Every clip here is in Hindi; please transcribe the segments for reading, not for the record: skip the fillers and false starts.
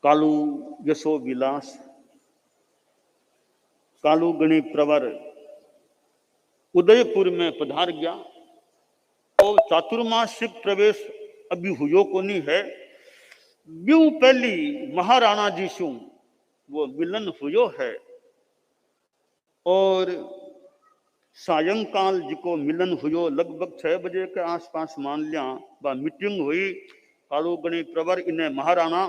कालू यशो विलास, कालू गणी प्रवर उदयपुर में पधार गया। और चातुर्मासिक प्रवेश अभी हुयो को नहीं है, ब्यू पहली महाराणा जी शू वो मिलन हुयो है। और सायंकाल जी को मिलन हुयो लगभग 6 बजे के आसपास मान लिया। वह मीटिंग हुई कालूगणी प्रवर इन्हें महाराणा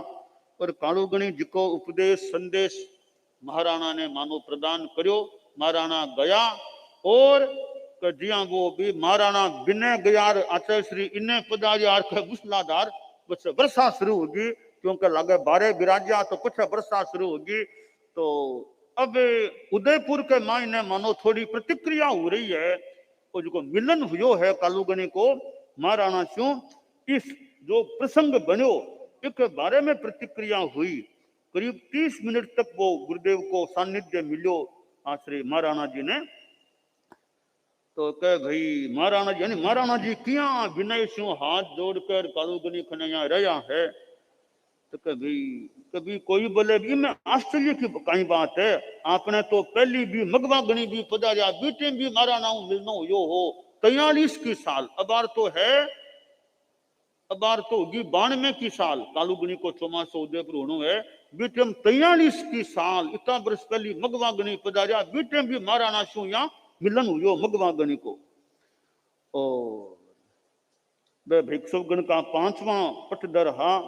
और कालूगणी जी को उपदेश संदेश महाराणा ने मानो प्रदान करो। महाराणा गया और जिया वो भी महाराणा बिने गया आचार्य श्री इन्हें पदारियार के मूसलाधार कुछ वर्षा शुरू होगी, क्योंकि लगे 12 बिराजिया तो कुछ वर्षा शुरू होगी। तो अब उदयपुर के मायने मानो थोड़ी प्रतिक्रिया हो रही है। और जो मिलन हुयो है कालूगणी को महाराणा से, इस जो प्रसंग बनो एक बारे में प्रतिक्रिया हुई। करीब 30 मिनट तक वो गुरुदेव को सानिध्य मिलो आश्रय महाराणा जी ने। तो कह भाई महाराणा जी, यानी महाराणा जी किया विनय से हाथ जोड़कर कालूगणी खनैया रहा है। तो कभी कोई बोले भी में आश्चर्य की कई बात है, आपने तो पहली भी मगवा गणी भी पधारिया बीते भी महाराणा मिलनो यो हो 43 की साल, अबार तो है, अबार तो होगी 92 की साल। कालूगणी को चौमासो उदयपुर होनो है, बीते 43 की साल इतना वर्ष पहली मगवा गणी पधारिया बीते भी महाराणा शू यहाँ मिलन हुयो मगवा गणी को। और वह भिक्षुगण का 5वां पटदर हा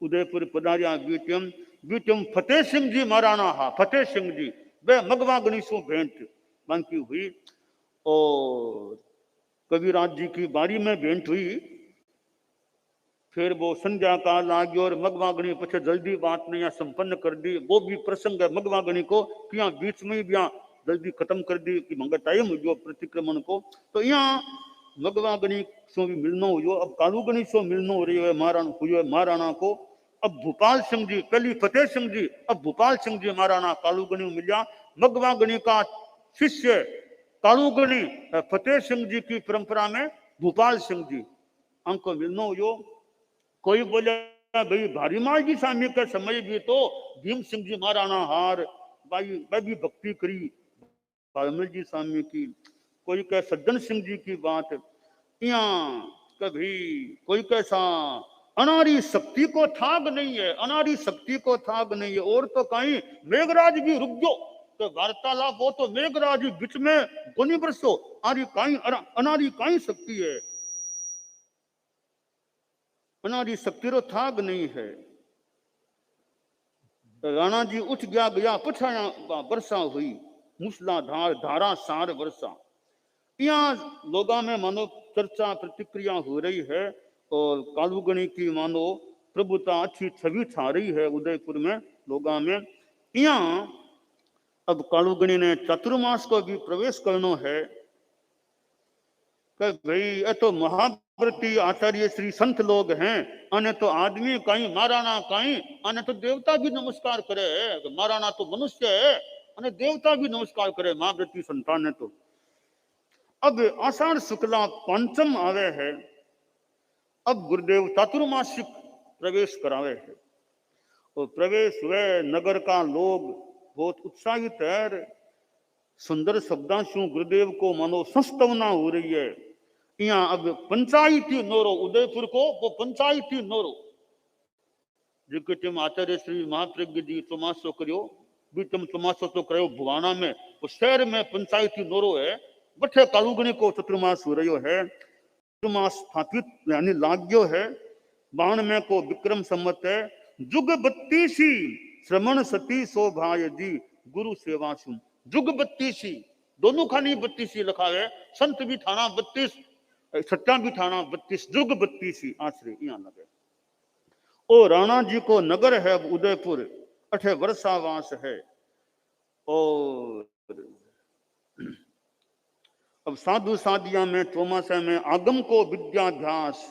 उदयपुर पधारिया बीटम फतेह सिंह जी महाराणा हा। फतेह सिंह जी वे मगवा गणेशों भेंट बांकी हुई। और कविराज जी की बारी में भेंट हुई। फिर वो संध्या काल आ गया और मगवा गणी पीछे जल्दी बात ने यहाँ संपन्न कर दी। वो भी प्रसंग है मगवा गणी को कि यहाँ बीच में भी यहाँ जल्दी खत्म कर दी कि मंगा टाइम हो गया प्रतिक्रमण को। तो यहाँ मगवा गणी सो भी मिलना हुई। अब कालूगणी सो मिलना हो रही है महाराणा को। अब भूपाल सिंह जी पहली फतेह सिंह जी, अब भूपाल सिंह जी महाराणा कालूगणी मिलिया। मगवा गणी का शिष्य कालूगणी फतेह सिंह जी की परंपरा में भूपाल सिंह जी हमको मिलना हुई। कोई बोले भाई भारीमाल जी स्वामी के समय भी तो भीम सिंह जी महाराणा हार भाई मैं भी भक्ति करी भारीमाल जी स्वामी की। कोई कह सज्जन सिंह जी की बात, यहाँ कभी कोई कैसा अनारी शक्ति को थाग नहीं है, अनारी शक्ति को थाग नहीं है। और तो कहीं मेघराज भी रुक गयो तो वार्तालाप वो तो मेघराज बीच में गोनी बरसो अनारी कहीं शक्ति है, अनारी शक्ति रो थाग नहीं है। राणा जी उठ गया पछाया वर्षा हुई मूसलाधार धारा सार वर्षा। यहाँ लोगा में मानो चर्चा प्रतिक्रिया हो रही है और कालूगणी की मानो प्रभुता अच्छी छवि छा रही है उदयपुर में लोगा में। यहाँ अब कालूगणी ने चतुर्मास को भी प्रवेश करना है कि भाई ये तो महाव्रती आचार्य श्री संत लोग हैं, अने तो आदमी कहीं महाराणा कहीं अने तो देवता भी नमस्कार करे। महाराणा तो मनुष्य है अने देवता भी नमस्कार करे महाव्रती संतान ने। तो अब आषाढ़ शुक्ला पंचम आवे है। अब गुरुदेव चातुर्मासिक प्रवेश करावे है और प्रवेश हुए नगर का लोग बहुत उत्साहित है। सुंदर शब्दांशु गुरुदेव को मानो संस्तवना हो रही है। यहाँ अब पंचायती नोरो उदयपुर को वो पंचायती नोरो जिनके टीम आचार्य श्री महाप्रज्ञ जी चौमासो करियो बीतम चौमासो तो करो भुवाना में, वो शहर में पंचायती नोरो है। बठे कालूगणी को चतुर्मास हो रही है। चतुर्मास स्थापित यानी लाग्यो है 92 को विक्रम सम्मत है। जुग 32 श्रमण सती शोभाय जी गुरु सेवा सुन। जुग 32 दोनों खानी 32 लिखा है, संत भी थाना 32 सत्या भी थाना 32 जुग 32 आश्रय यहाँ लगे। ओ राणा जी को नगर है उदयपुर अठे वर्षावास है। और अब साधु साधिया में चौमासे में आगम को विद्याभ्यास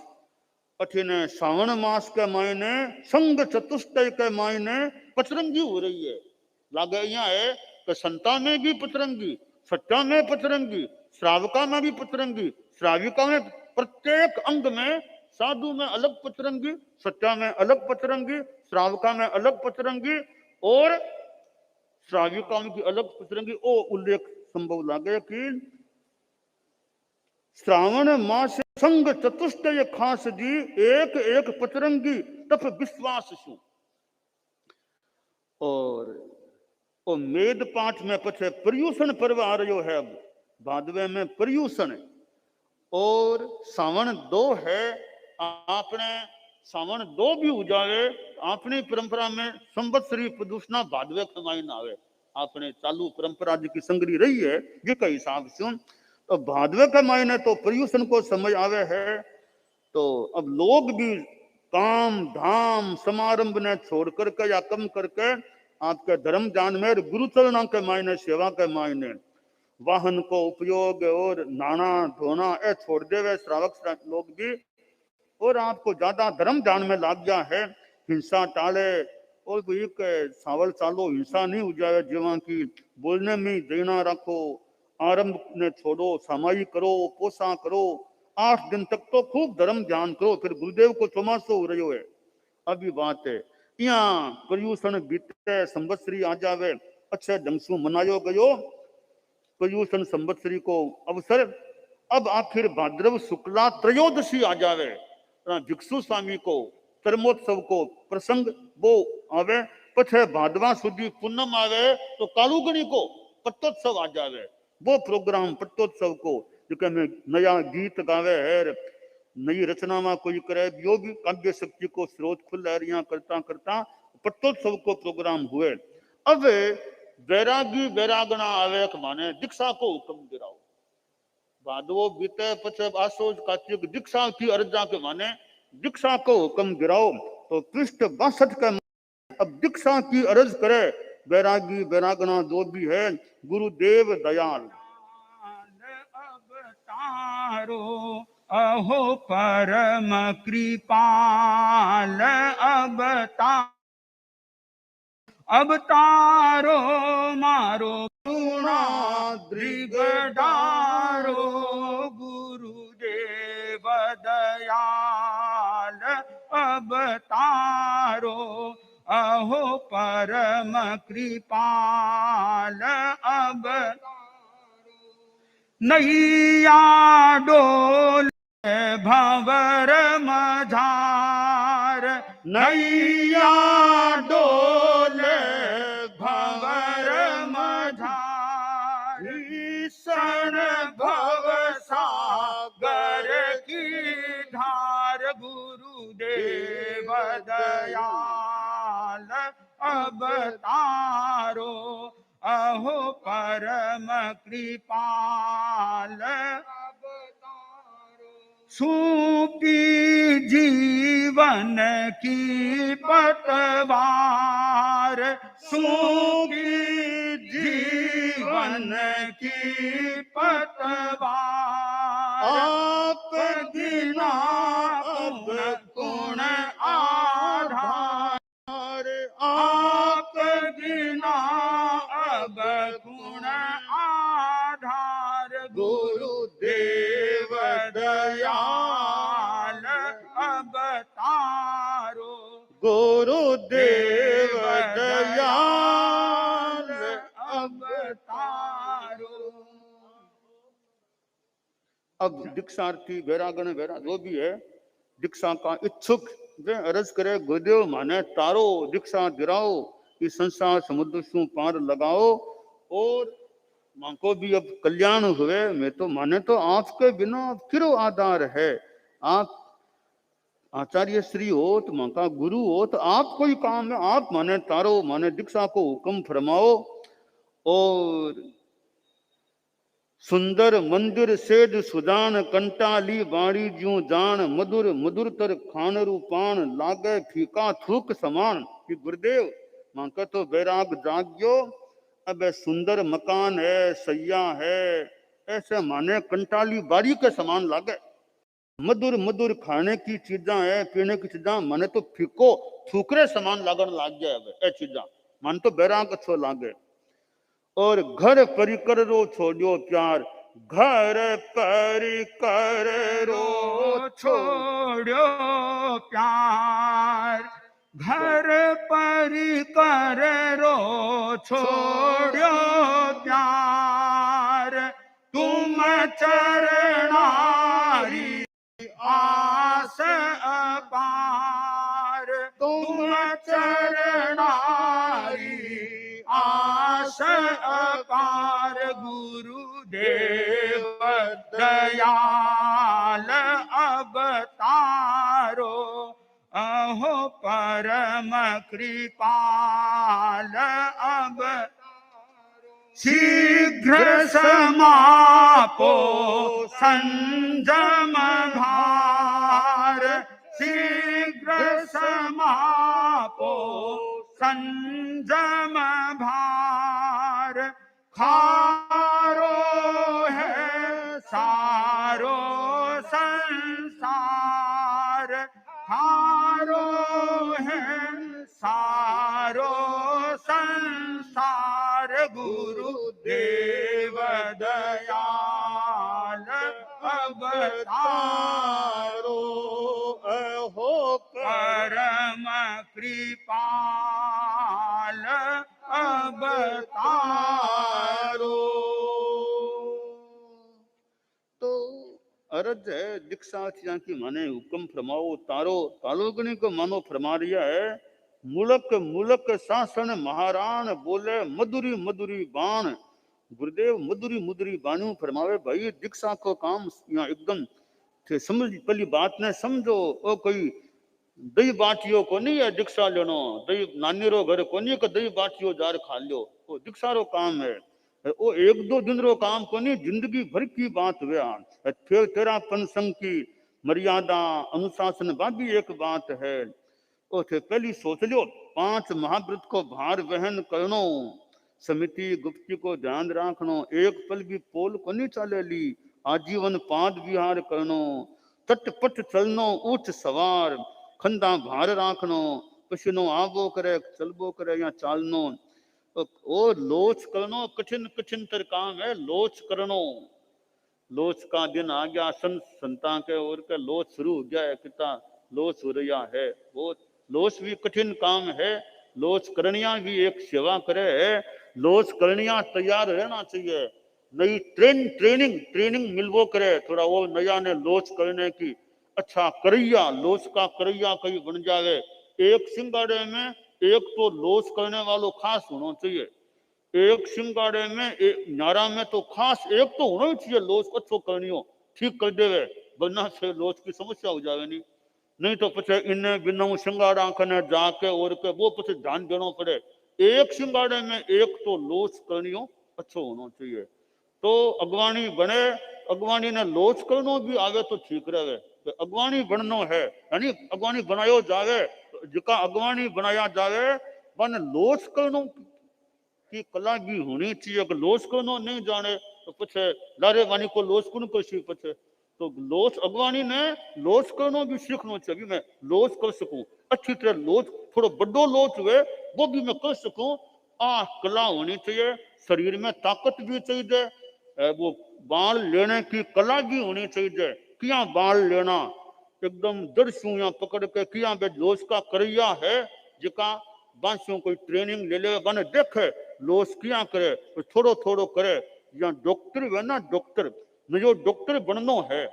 अठिने श्रावण मास के मायने संग चतुष्टय के मायने पचरंगी हो रही है। लागे यहाँ है कि संता में भी पचरंगी, सत्या में पचरंगी, श्रावका में भी पचरंगी, श्राविका में प्रत्येक अंग में साधु में अलग पचरंगी, सच्चा में अलग पचरंगी, श्रावका में अलग पचरंगी और श्राविका में की अलग पचरंगी। ओ उल्लेख संभव लागे कि श्रावण मास संग चतुष्टय खास जी एक एक पचरंगी तप विश्वास सु। और मेद पाठ में पछे पर्यूषण पर्व आ रही है। अब भादवे में पर्यूषण और सावन 2 है। आपने सावन 2 भी उजावे अपनी परंपरा में संवत्सरी प्रदूषणा भादवे के महीना आवे। आपने चालू परंपरा जी की संग्रही रही है जिसके हिसाब से तो भादवे के महीने तो पर्यूषण को समय आवे है। तो अब लोग भी काम धाम समारंभ ने छोड़ करके या कम करके आपके धर्म जान में गुरुचरणा के मायने सेवा के मायने वाहन को उपयोग और नाना धोना ए छोड़ देवे श्रावक लोग भी। और आपको ज्यादा धर्म जान में लाग गया है, हिंसा टाले और एक सावल चालो हिंसा नहीं हो जाए जीवा की बोलने में देना रखो, आरंभ ने छोड़ो, सामायिक करो, पोसा करो, 8 दिन तक तो खूब धर्म ध्यान करो, फिर गुरुदेव को चौमासो हो रही है। अभी बात है यहाँ पर्यूषण बीते संवत्सरी आ जावे अच्छे ढंग से मनायो गयो पर्यूषण संवत्सरी को अवसर। अब आखिर भाद्रव शुक्ला त्रयोदशी आ जावे भिक्षु स्वामी को कर्मोत्सव को प्रसंग वो आवे। पछे भादवा सुधी पूनम आवे तो कालूगणी को पट्टोत्सव आ जावे। वो प्रोग्राम पट्टोत्सव को जो में नया गीत गावे है, नई रचना में कोई करे, यो भी काव्य शक्ति को स्रोत खुल रिया करता करता पट्टोत्सव को प्रोग्राम हुए। अब बैरागी बैरागना आवे माने दीक्षा को हुक्म गिराओ। भादवो बीते पछे आसोज कार्तिक दीक्षा की अर्जा के माने दीक्षा को हुक्म गिराओ। तो पृष्ठ 62 का अब दीक्षा की अर्ज करे बैरागी बैरागना जो भी है गुरुदेव दयाल अवतारो अहो परम कृपाल अवतारो मारो गुणा दृगडारो गुरुदेव दयाल अवतारो अहो परम कृपाल नैया डोल भंवर मझार नैया डोल भंवर मझार ईशन भव सागर की धार गुरुदेव दयाल अवतारो अहो परम कृपाल सूपी जीवन की पतवार सूपी जीवन की पतवार आप बिना गुण आधार आप बिना अब गुण आधार गुरुदेव दयाल अवतारो गुरुदेव दयाल अवतारो। अब दीक्षार्थी बैरागण बैरा जो भी है दीक्षा का इच्छुक वे अर्ज करे गुरुदेव माने तारो दीक्षा गिराओ इस संसार समुद्र से पार लगाओ और मां को भी अब कल्याण हुए। मैं तो माने तो आपके बिना किरो आधार है। आप आचार्य श्री हो तो मां का गुरु हो तो आप कोई काम है आप माने तारो माने दीक्षा को हुक्म फरमाओ। और सुंदर मंदिर सेज सुजान कंटाली बाड़ी ज्यों जान मधुर मधुर तर खान रूपान लागे फीका थूक समान कि गुरुदेव मां का तो बैराग जाग्यो। अब सुंदर मकान है सैया है ऐसे माने कंटाली बाड़ी के समान लागे। मधुर मधुर खाने की चीजा है पीने की चीजा माने तो फीको थूकरे समान लागन लाग गया है चीजा मान तो बैराग अच्छो लागे। और घर परिकर रो छोड़ो प्यार घर पर कर रो छोड़ो प्यार, घर पर कर रो छोड़ो प्यार, तुम चरणारी आस अपार, तुम चरणारी आस अपार, गुरुदेव दयाल अवतारो, अहो परम कृपाल अवतारो, शीघ्र समापो संजम भार, शीघ्र समापो संजम भार, खारो है सारो संसार, खारो है सारो संसार, गुरुदेव दयाल अवतारो, अहो परम कृपाल अवतारो। तो अरज है दीक्षा थिया की माने हुक्म फरमाओ तारो, तालोगणी को मानो फरमा रिया है। मुलक मुलक शासन महाराण, बोले मधुरी मधुरी बाण। गुरुदेव मधुरी मधुरी बाणू फरमावे भाई दीक्षा को काम यहाँ एकदम थे समझ, पहली बात ने समझो। ओ कोई दही बाटियो को नहीं है दीक्षा लेनो, दही नानी रो घर को नहीं कि दही बाटियो जार खा लो, वो दीक्षा रो काम है। वो एक दो दिन रो काम को नहीं, जिंदगी भर की बात वे आन। फिर तेरा पंसंग की मर्यादा अनुशासन भी एक बात है। ओ थे पहली सोच लो, 5 महाव्रत को भार वहन करनो, समिति गुप्ती को ध्यान रखनो, एक पल भी पोल को नहीं चाले ली, आजीवन पाद विहार करनो, तटपट चलनो ऊंच सवार, खंदा भार राखनो, पसीनो आवो करे चलबो करे या चालनो। ओ लोच करनो कठिन कठिन तर काम है, लोच करनो। लोच का दिन आ गया, संता के और के लोच शुरू हो गया है, कितना लोच हो रहा है। वो लोच भी कठिन काम है, लोच करनिया भी एक सेवा करे है। लोच करनिया तैयार रहना चाहिए, नई ट्रेनिंग मिलवो करे थोड़ा वो नया ने लोच करने की। अच्छा करैया, लोच का करैया कहीं बन जावे। एक सिंगाड़े में एक तो लोच करने वालों खास होना चाहिए, एक सिंगाड़े में एक नारा में तो खास एक तो होना ही चाहिए लोच अच्छो करनी हो, ठीक कर देवे, वरना से लोच की समस्या हो जावे। नहीं तो पछे इन्हें बिना सिंगाड़ा कने जाके और के वो पछे ध्यान देना पड़े। एक सिंगाड़े में एक तो लोच करनी हो अच्छो होना चाहिए। तो अगवानी बने, अगवानी ने लोच करनो भी आवे तो ठीक रहे। तो अगवानी बननो है यानी अगवानी बनायो जावे, तो जिका अगवानी बनाया जावे बन लोच करनो की कला भी होनी चाहिए। अगर लोच करनो नहीं जाने तो पछे लारे वानी को लोच कुन करसी पछे। तो लोच अगवानी ने लोच करनो भी सीखना चाहिए। मैं लोच कर सकूं अच्छी तरह, लोच थोड़ा बड़ो लोच हुए वो भी मैं कर सकूं, आ कला होनी चाहिए। शरीर में ताकत भी चाहिए, वो बाल लेने की कला भी होनी चाहिए। किया बाल लेना एकदम दर्शू या पकड़ के किया बे लोच का करैया है, जिका बांसों कोई ट्रेनिंग ले ले बने देखे लोच किया करे तो थोड़ो थोड़ो करे। या डॉक्टर है ना, डॉक्टर में जो डॉक्टर बननो है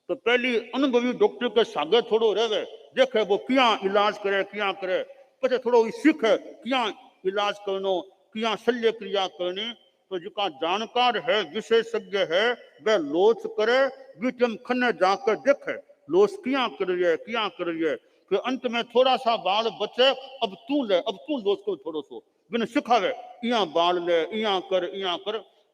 तो पहली अनुभवी डॉक्टर के सागे थोड़ो रहे, देखे वो किया इलाज करे किया करे, पछे थोड़ो सीखे किया इलाज करनो, किया शल्य क्रिया करनी। तो जिका जानकार है विशेषज्ञ है वह लोच करे, बीच खन्ने जाकर देखे लोच किया कर रही है किया कर रही है। फिर अंत में थोड़ा सा बाल बचे, अब तू ले, अब तू लोच को थोड़ो सो बिन सिखावे, इया बाल ले इया कर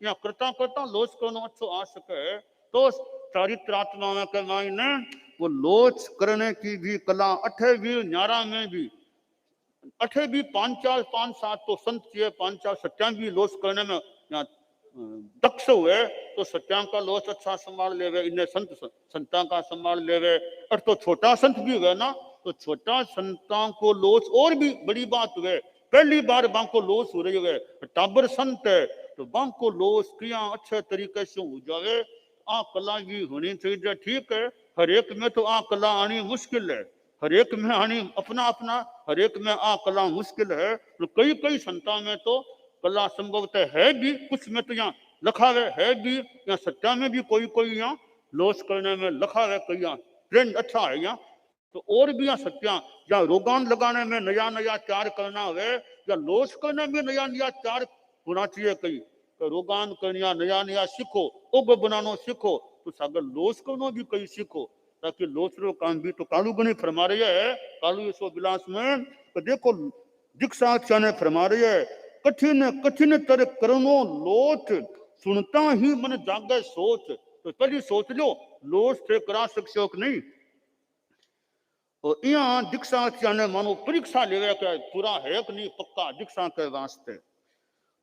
या करता करता लोच करनो अच्छो आ सके। तो चारित्रात्मा के मायने वो लोच करने की भी कला अठे भी न्यारा में भी, अठे भी 5-7 तो संत चाहिए, 5-7 सत्या भी लोच करने में यहाँ दक्ष हुए तो सत्या का लोच अच्छा संभाल लेवे, इन्हें संता का संभाल लेवे। और तो छोटा संत भी हुए ना, तो छोटा संतां को लोच और भी बड़ी बात हुए, पहली बार बांको लोच हो रही हुए। टाबर संत है तो बांको लोस किया अच्छे तरीके से हो जावे। आ कला भी होनी चाहिए, ठीक है। हर एक में तो आ कला आनी मुश्किल है, हर एक में आनी अपना अपना, हर एक में आ कला मुश्किल है। तो कई कई संता में तो कला संभवतः है भी, कुछ में तो यहाँ लखावे है भी, या सत्या में भी कोई कोई यहाँ लोस करने में लखावे, कई यहाँ ट्रेंड अच्छा है यहाँ। तो और भी यहाँ सत्या, या रोगान लगाने में नया नया चार करना है, या लोस करने में नया नया चार होना चाहिए। कई तो रोगान करना नया नया सीखो, उग बनानो सीखो, तो सागर लोस करनो भी कई सीखो, ताकि लोचरो काम भी। तो कालू गणी फरमा रही है कालू यशो विलास में, तो देखो दीक्षा ने फरमा रही है, कठिन कठिन तर करनो लोच, सुनता ही मन जागे सोच। तो पहले सोच लो, लोच से करा सकते नहीं। और यहाँ दीक्षा ने मानो परीक्षा लेवे के पूरा है कि नहीं पक्का दीक्षा के वास्ते।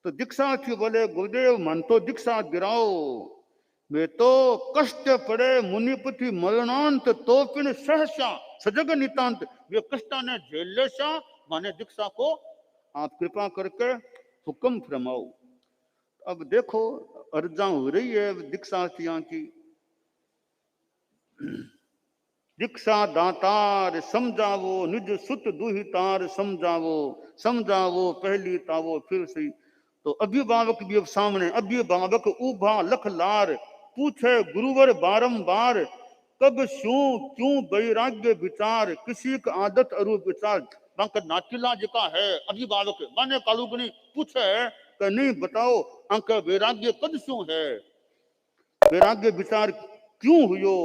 तो दीक्षा थी बोले गुरुदेव मन तो दीक्षा गिराओ, मैं तो कष्ट पड़े मुनिपति मरणांत, तो फिर सहसा सजग नितांत, वे कष्टा ने झेल सा, माने दीक्षा को आप कृपा करके हुक्म फरमाओ। अब देखो अर्जा हो रही है दीक्षार्थियों की। दीक्षा दातार समझावो, निज सुत दुहितार समझावो, समझावो पहली तावो फिर सही। तो अभिभावक भी अब सामने, अभिभावक उभा लख लार, पूछे गुरुवर बारंबार, कब शू क्यों वैराग्य विचार, किसी का आदत अरु विचार। बांक नाटिला जिका है अभिभावक माने कालुगनी पूछे कि नहीं बताओ अंक वैराग्य कद शू है, वैराग्य विचार क्यों हुयो,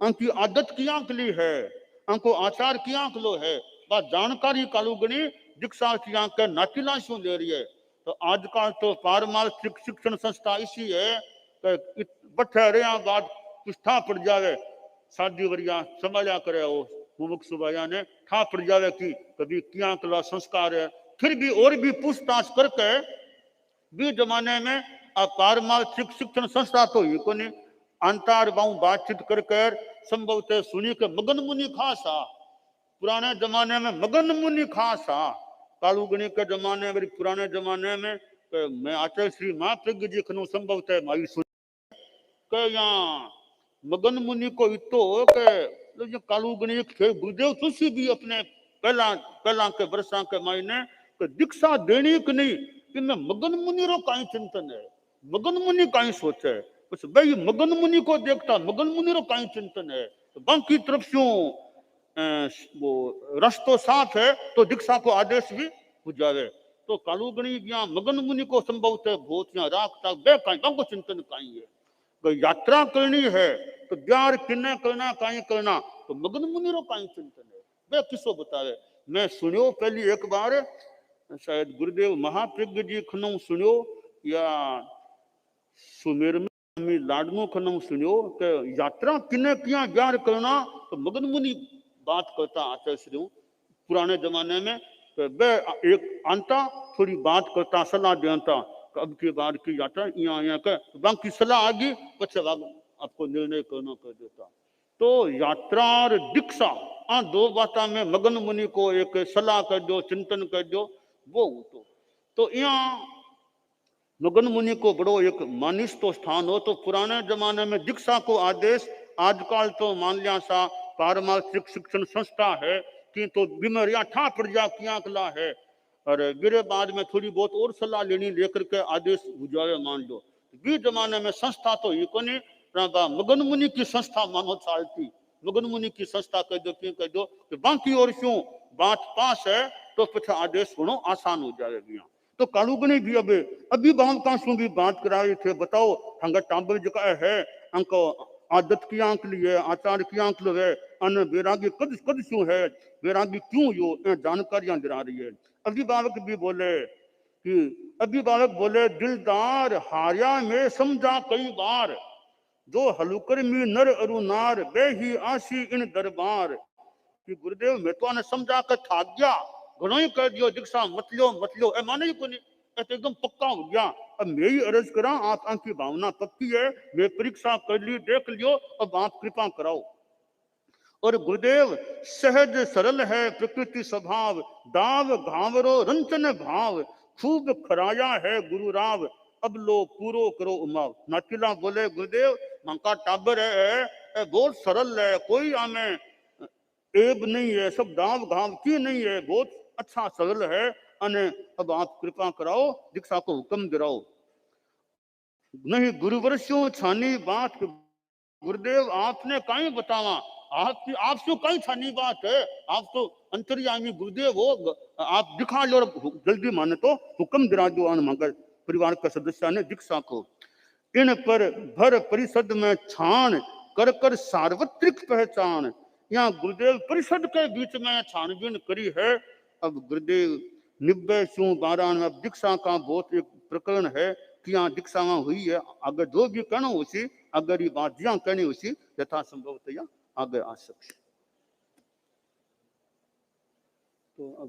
अंकी आदत की आंक ली है, अंको आचार की आंक लो है। बात जानकारी कालुगनी दीक्षा की आंक के नाटिला शू ले रही है। तो आजकल तो पारमार्थिक शिक्षण संस्था इसी है कि बठे रहा बात कुछ ठा पड़ जावे, शादी वरिया संभाला करे हो मुमुख सुबाया ने ठा पड़ जावे कि कभी क्या कला संस्कार है, फिर भी और भी पूछताछ करके भी जमाने में पारमार्थिक शिक्षण संस्था तो ही को नहीं अंतर बाऊ बातचीत करके संभवतः सुनी के मगन मुनि खासा, पुराने जमाने में मगन मुनि खासा, कालुगणी के जमाने में पुराने जमाने में मैं आचार्य श्री महाप्रज्ञ जी खनु संभवतः माई सुनी के यहाँ मगन मुनि को इतो के कालुगणी गुरुदेव तुलसी भी अपने पहला के वर्षा के मायने दीक्षा देनी कि नहीं कि मैं मगन मुनि रो कहीं चिंतन है, मगन मुनि कहीं सोचे बस भाई मगन मुनि को देखता मगन मुनि रो कहीं चिंतन है। तो बाकी तरफ से वो रस्तो साफ है तो दीक्षा को आदेश भी हो जावे। तो कालुगणी यहाँ मगन मुनि को संभवतः बहुत यहाँ राखता बे कहीं को चिंतन कहीं है, तो यात्रा करनी है तो ब्यार किन्ने करना कहीं करना, तो मगन मुनि रो कहीं चिंतन है वे किसो बतावे। मैं सुनियो पहली एक बार शायद गुरुदेव महाप्रज्ञ जी खनऊ सुनियो या सुमेर में लाडमो खनऊ सुनियो कि यात्रा किन्ने किया ब्यार करना, तो मगन मुनि बात करता आचार्य श्री पुराने जमाने में वे एक आंता थोड़ी बात करता सलाह देता अब की बार की यात्रा यहाँ यहाँ का बाकी सलाह आगे पचे आपको निर्णय करना कर देता। तो यात्रा और दीक्षा आ दो बातों में मगन मुनि को एक सलाह कर दो चिंतन कर दो वो तो यहाँ मगन मुनि को बड़ो एक मानिष्ठ स्थान हो। तो पुराने जमाने में दीक्षा को आदेश, आजकल तो मान लिया सा पारमार्थिक शिक्षण संस्था है कि तो बीमारियां ठा पड़ जा क्या कला है और मेरे बाद में थोड़ी बहुत और सलाह लेनी लेकर के आदेश बुझावे मान लो। भी जमाने में संस्था तो ये को नहीं मगन मुनि की संस्था मानो चालती, मगन मुनि की संस्था कह दो क्यों कह दो कि बाकी और क्यों बात पास है तो फिर आदेश होना आसान हो जाएगा। तो कालुगनी भी अब अभिभावकों से भी बात कराए थे, बताओ हंगा टांबर जगह है अंको आदत की आंक लिए आचार की आंक लो है अन वैराग्य कद कद क्यों है, वैराग्य क्यों यो जानकारियां दिला रही है। अभिभावक भी बोले कि अभिभावक बोले दिलदार हारिया में समझा कई बार, जो हलुकर में नर अरु नार बे ही आशी इन दरबार। कि गुरुदेव मैं तो आने समझा कर थाक गया, घणो ही कह दियो दीक्षा मत लो ए माने ही को नहीं, तो एकदम पक्का हो गया। अब मैं ही अर्ज करा आप आपकी भावना पक्की है, मैं परीक्षा कर ली देख लियो, अब आप कृपा कराओ। और गुरुदेव सहज सरल है प्रकृति स्वभाव, दाव घावरो रंचन भाव, खूब खराया है गुरु राव, अब लो पूरो करो उमाव। नातीला बोले गुरुदेव मंका टाबर है बहुत सरल है, कोई आमे एब नहीं है, सब दाव घाव की नहीं है, बहुत अच्छा सरल है। अने अब आप कृपा कराओ, दीक्षा को हुक्म दिलाओ। नहीं गुरुवर्षों छानी बात, गुरुदेव आपने कहीं बतावा, आपकी आपसे कहीं छानी बात है, आप तो अंतर्यामी गुरुदेव हो, आप दिखा लो, जल्दी माने तो हुक्म दिला दो। आन मगर परिवार का सदस्य ने दीक्षा को इन पर भर परिषद में छान कर कर सार्वत्रिक पहचान। यहाँ गुरुदेव परिषद के बीच में छानबीन करी है। अब गुरुदेव 90 अब दीक्षा का बहुत एक प्रकरण है कि यहाँ दीक्षा हुई है। अगर जो भी कहना उसी, अगर ये बात यहाँ कहनी उसी, यथासंभव तो यहाँ आगे आ सकते। तो अब